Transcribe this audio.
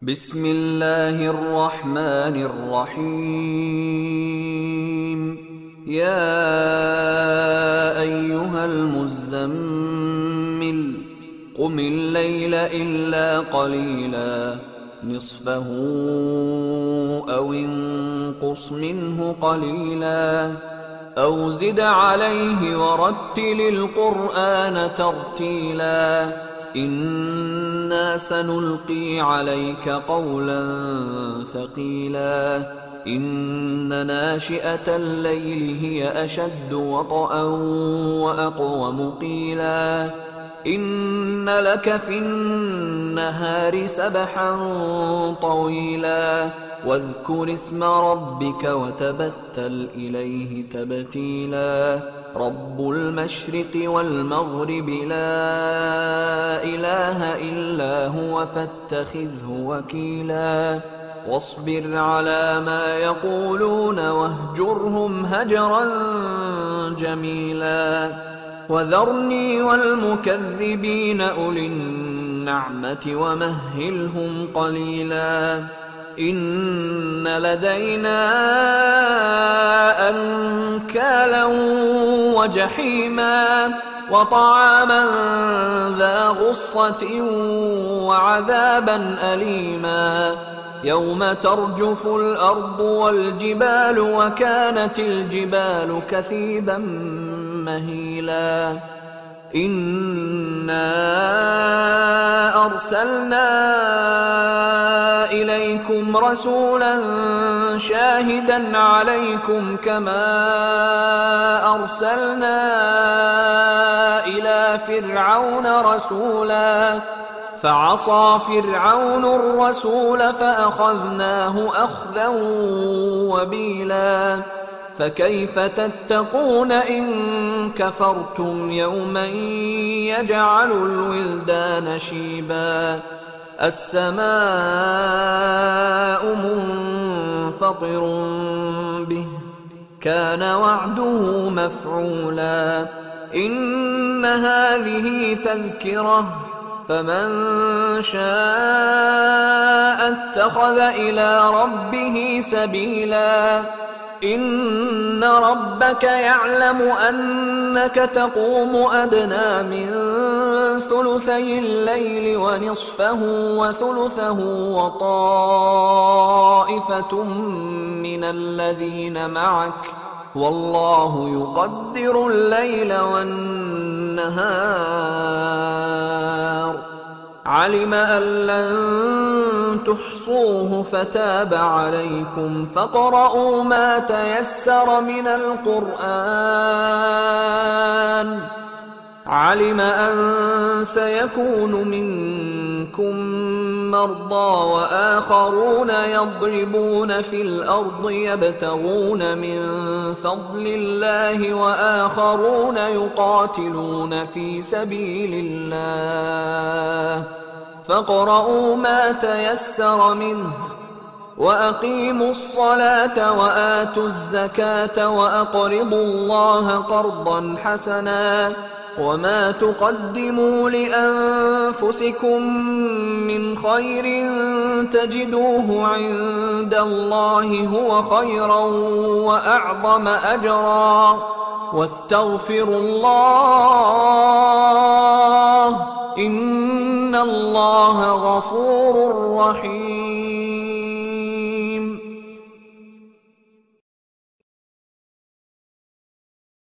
بسم الله الرحمن الرحيم. يا أيها المزمل قم الليل إلا قليلا نصفه أو انقص منه قليلا أو زد عليه ورتل القرآن ترتيلا إنا سنلقي عليك قولا ثقيلا إن ناشئة الليل هي أشد وطئا وأقوم قيلا إن لك في النهار سبحا طويلا واذكر اسم ربك وتبتل إليه تبتيلا رب المشرق والمغرب لا إله إلا هو فاتخذه وكيلا واصبر على ما يقولون واهجرهم هجرا جميلا وذرني والمكذبين أولي النعمة ومهلهم قليلا إن لدينا أنكالا وجحيما وطعاما ذا غصة وعذابا أليما يوم ترجف الأرض والجبال وكانت الجبال كثيبا مهيلا إنا أرسلنا إليكم رسولا شاهدا عليكم كما أرسلنا إلى فرعون رسولا فعصى فرعون الرسول فأخذناه أخذا وبيلا فكيف تتقون إن كفرتم يوما يجعل الولدان شيبا السماء منفطر به كان وعده مفعولا إن هذه تذكرة فمن شاء اتخذ إلى ربه سبيلا إن ربك يعلم أنك تقوم أدنى من ثلثي الليل ونصفه وثلثه وطائفة من الذين معك والله يقدر الليل والنهار علم أن لن تحصوه فتاب عليكم فاقرؤوا ما تيسر من القرآن علم أن سيكون منكم مرضى وآخرون يضربون في الأرض يبتغون من فضل الله وآخرون يقاتلون في سبيل الله فاقرؤوا ما تيسر منه وأقيموا الصلاة وآتوا الزكاة وأقرضوا الله قرضا حسنا وما تقدموا لأنفسكم من خير تجدوه عند الله هو خيرا وأعظم أجرا واستغفروا الله إن الله غفور رحيم.